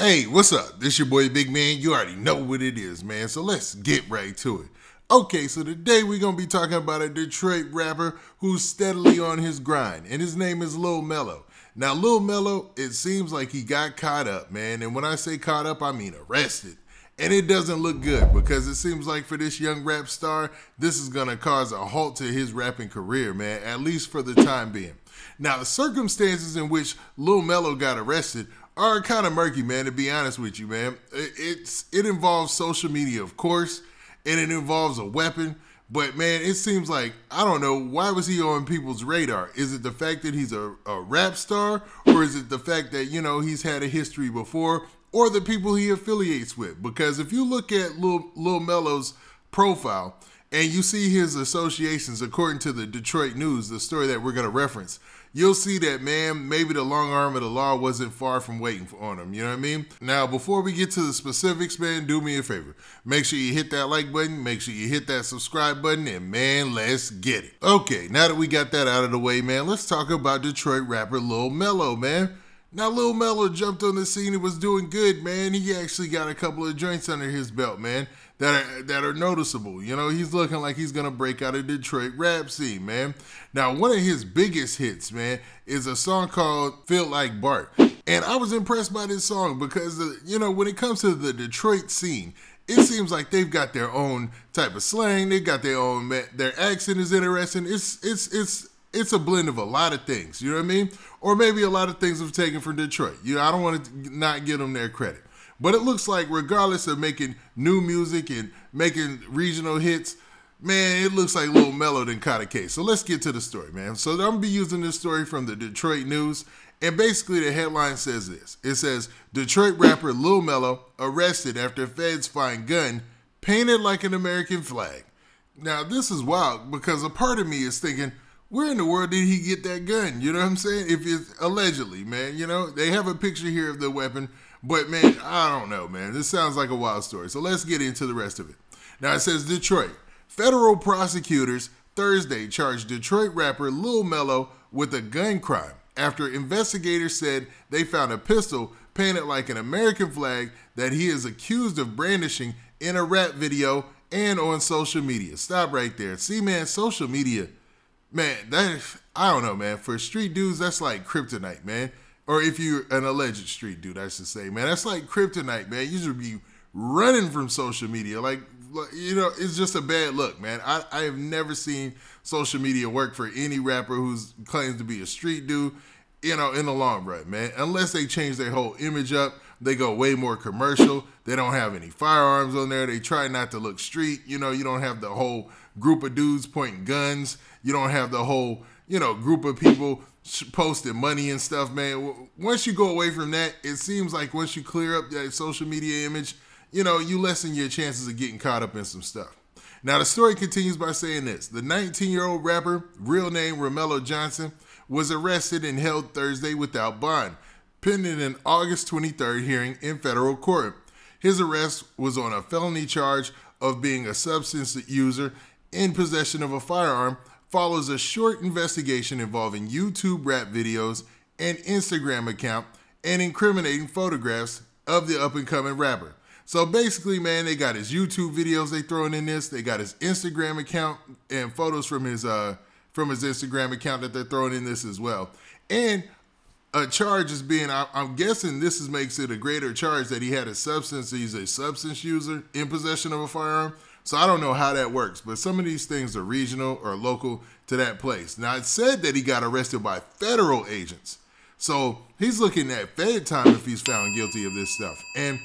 Hey, what's up? This your boy Big Man. You already know what it is, man. So let's get right to it. Okay, so today we're going to be talking about a Detroit rapper who's steadily on his grind, and his name is Lil Mello. Now, Lil Mello, it seems like he got caught up, man. And when I say caught up, I mean arrested. And it doesn't look good because it seems like for this young rap star, this is going to cause a halt to his rapping career, man, at least for the time being. Now, the circumstances in which Lil Mello got arrested are kind of murky, man, to be honest with you, man. It involves social media, of course, and it involves a weapon. But, man, it seems like, I don't know, why was he on people's radar? Is it the fact that he's a rap star? Or is it the fact that, you know, he's had a history before? Or the people he affiliates with? Because if you look at Lil Mello's profile and you see his associations according to the Detroit News, the story that we're going to reference, you'll see that, man, maybe the long arm of the law wasn't far from waiting on him. You know what I mean? Now, before we get to the specifics, man, do me a favor. Make sure you hit that like button. Make sure you hit that subscribe button. And, man, let's get it. Okay, now that we got that out of the way, man, let's talk about Detroit rapper Lil Mello, man. Now, Lil Mello jumped on the scene and was doing good, man. He actually got a couple of joints under his belt, man, that are noticeable. You know, he's looking like he's going to break out of Detroit rap scene, man. Now, one of his biggest hits, man, is a song called Feel Like Bart. And I was impressed by this song because, you know, when it comes to the Detroit scene, it seems like they've got their own type of slang. They got their own, their accent is interesting. It's a blend of a lot of things, you know what I mean? Or maybe a lot of things have taken from Detroit. You know, I don't want to not give them their credit. But it looks like regardless of making new music and making regional hits, man, it looks like Lil Mello done caught a case. So let's get to the story, man. So I'm going to be using this story from the Detroit News. And basically the headline says this. It says, Detroit rapper Lil Mello arrested after feds find gun painted like an American flag. Now, this is wild because a part of me is thinking, where in the world did he get that gun? You know what I'm saying? If it's allegedly, man, you know, they have a picture here of the weapon, but man, I don't know, man. This sounds like a wild story. So let's get into the rest of it. Now it says Detroit. Federal prosecutors Thursday charged Detroit rapper Lil Mello with a gun crime after investigators said they found a pistol painted like an American flag that he is accused of brandishing in a rap video and on social media. Stop right there. See, man, social media, man, I don't know, man. For street dudes, that's like kryptonite, man. Or if you're an alleged street dude, I should say, man, that's like kryptonite, man. You should be running from social media. Like, you know, it's just a bad look, man. I have never seen social media work for any rapper who claims to be a street dude, you know, in the long run, man. Unless they change their whole image up. They go way more commercial. They don't have any firearms on there. They try not to look street. You know, you don't have the whole group of dudes pointing guns. You don't have the whole, you know, group of people posting money and stuff, man. Once you go away from that, it seems like once you clear up that social media image, you know, you lessen your chances of getting caught up in some stuff. Now, the story continues by saying this. The 19-year-old rapper, real name Romello Johnson, was arrested and held Thursday without bond, pending an August 23rd hearing in federal court. His arrest was on a felony charge of being a substance user in possession of a firearm, follows a short investigation involving YouTube rap videos and Instagram account and incriminating photographs of the up-and-coming rapper. So basically, man, they got his YouTube videos they throwing in this. They got his Instagram account and photos from his Instagram account that they're throwing in this as well. And a charge is being, I'm guessing this makes it a greater charge that he had he's a substance user in possession of a firearm. So I don't know how that works, but some of these things are regional or local to that place. Now, it said that he got arrested by federal agents. So he's looking at Fed time if he's found guilty of this stuff. And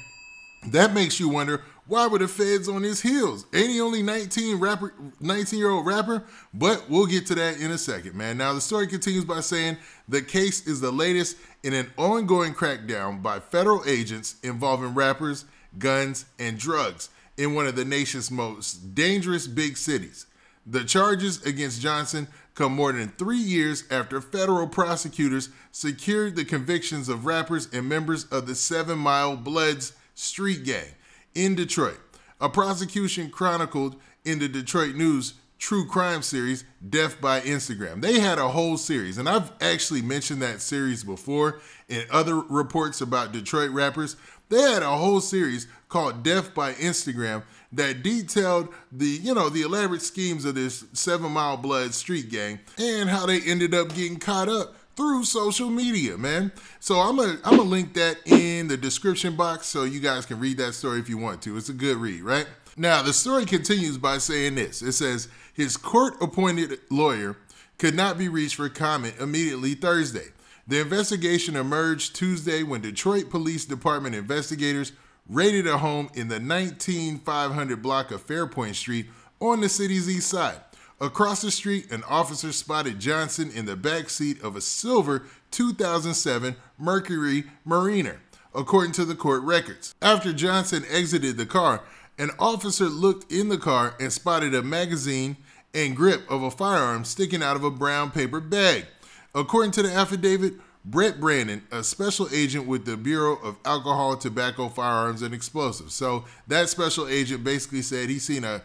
that makes you wonder, why were the feds on his heels? Ain't he only 19-year-old rapper? But we'll get to that in a second, man. Now, the story continues by saying the case is the latest in an ongoing crackdown by federal agents involving rappers, guns, and drugs in one of the nation's most dangerous big cities. The charges against Johnson come more than 3 years after federal prosecutors secured the convictions of rappers and members of the 7 Mile Bloods street gang in Detroit. A prosecution chronicled in the Detroit News true crime series, Death by Instagram. They had a whole series, and I've actually mentioned that series before in other reports about Detroit rappers, They had a whole series called Death by Instagram that detailed the elaborate schemes of this 7 Mile Blood street gang and how they ended up getting caught up through social media, man. So I'm gonna link that in the description box so you guys can read that story if you want to. It's a good read, right? Now, the story continues by saying this. It says, his court-appointed lawyer could not be reached for comment immediately Thursday. The investigation emerged Tuesday when Detroit Police Department investigators raided a home in the 19500 block of Fairpoint Street on the city's east side. Across the street, an officer spotted Johnson in the back seat of a silver 2007 Mercury Mariner, according to the court records. After Johnson exited the car, an officer looked in the car and spotted a magazine and grip of a firearm sticking out of a brown paper bag. According to the affidavit, Brett Brandon, a special agent with the Bureau of Alcohol, Tobacco, Firearms, and Explosives. So that special agent basically said he seen a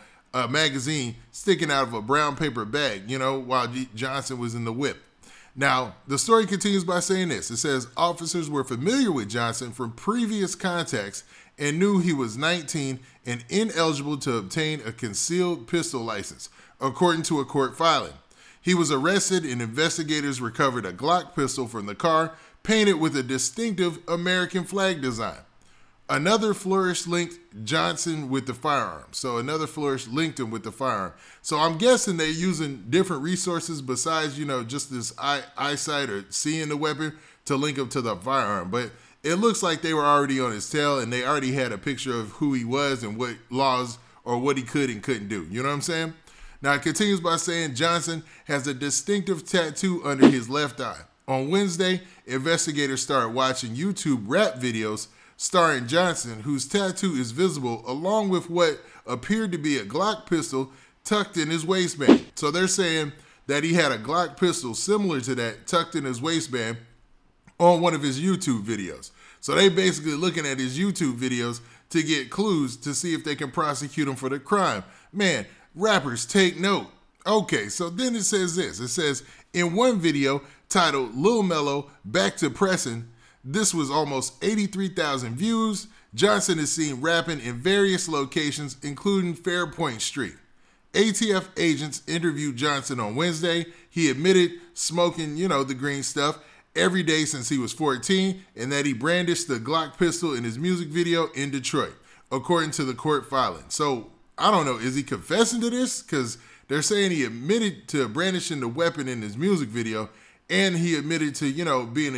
magazine sticking out of a brown paper bag, while Johnson was in the whip. Now, the story continues by saying this. It says officers were familiar with Johnson from previous contacts and knew he was 19 and ineligible to obtain a concealed pistol license, according to a court filing. He was arrested and investigators recovered a Glock pistol from the car, painted with a distinctive American flag design. Another flourish linked Johnson with the firearm. So another flourish linked him with the firearm. So I'm guessing they're using different resources besides, just this eyesight or seeing the weapon to link him to the firearm. But it looks like they were already on his tail and they already had a picture of who he was and what laws or what he could and couldn't do. You know what I'm saying? Now, it continues by saying Johnson has a distinctive tattoo under his left eye. On Wednesday, investigators started watching YouTube rap videos starring Johnson, whose tattoo is visible, along with what appeared to be a Glock pistol tucked in his waistband. So they're saying that he had a Glock pistol similar to that tucked in his waistband on one of his YouTube videos. So they basically looking at his YouTube videos to get clues to see if they can prosecute him for the crime. Man, rappers, take note. Okay, so then it says this. It says, in one video titled Lil Mello Back to Pressin', this was almost 83,000 views. Johnson is seen rapping in various locations, including Fairpoint Street. ATF agents interviewed Johnson on Wednesday. He admitted smoking, the green stuff, every day since he was 14, and that he brandished the Glock pistol in his music video in Detroit, according to the court filing. So, I don't know, is he confessing to this? Because they're saying he admitted to brandishing the weapon in his music video, and he admitted to, being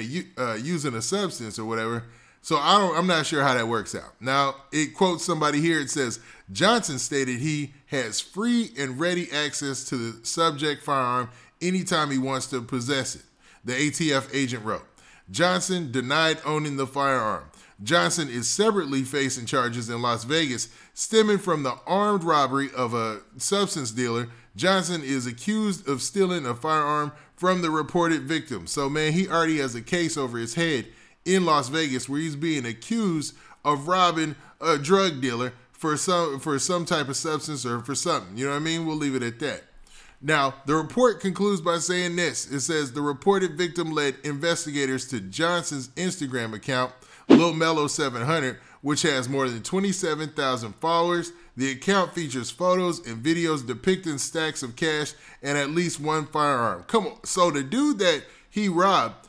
using a substance or whatever. So I'm not sure how that works out. Now, it quotes somebody here. It says, Johnson stated he has free and ready access to the subject firearm anytime he wants to possess it, the ATF agent wrote. Johnson denied owning the firearm. Johnson is separately facing charges in Las Vegas stemming from the armed robbery of a substance dealer. Johnson is accused of stealing a firearm from the reported victim. So, man, he already has a case over his head in Las Vegas where he's being accused of robbing a drug dealer for some type of substance or for something. You know what I mean? We'll leave it at that. Now, the report concludes by saying this. It says the reported victim led investigators to Johnson's Instagram account, Lil Mello 700, which has more than 27,000 followers. The account features photos and videos depicting stacks of cash and at least one firearm. Come on. So the dude that he robbed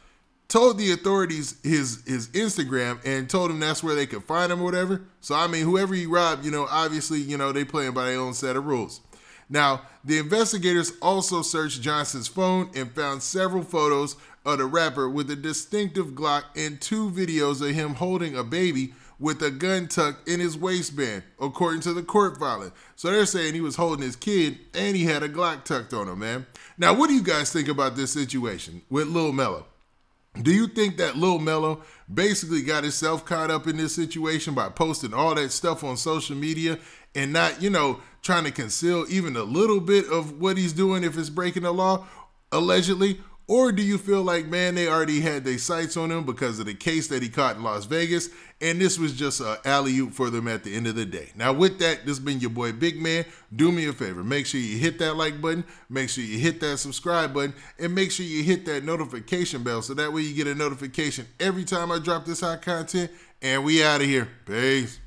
told the authorities his Instagram and told them that's where they could find him or whatever. So, I mean, whoever he robbed, obviously, they playing by their own set of rules. Now, the investigators also searched Johnson's phone and found several photos of the rapper with a distinctive Glock and 2 videos of him holding a baby with a gun tucked in his waistband, according to the court filing. So they're saying he was holding his kid and he had a Glock tucked on him, man. Now, what do you guys think about this situation with Lil Mello? Do you think that Lil Mello basically got himself caught up in this situation by posting all that stuff on social media and not, trying to conceal even a little bit of what he's doing if it's breaking the law, allegedly? Or do you feel like, man, they already had their sights on him because of the case that he caught in Las Vegas, and this was just an alley-oop for them at the end of the day? Now, with that, this has been your boy Big Man. Do me a favor. Make sure you hit that like button, make sure you hit that subscribe button, and make sure you hit that notification bell so that way you get a notification every time I drop this hot content. And we out of here. Peace.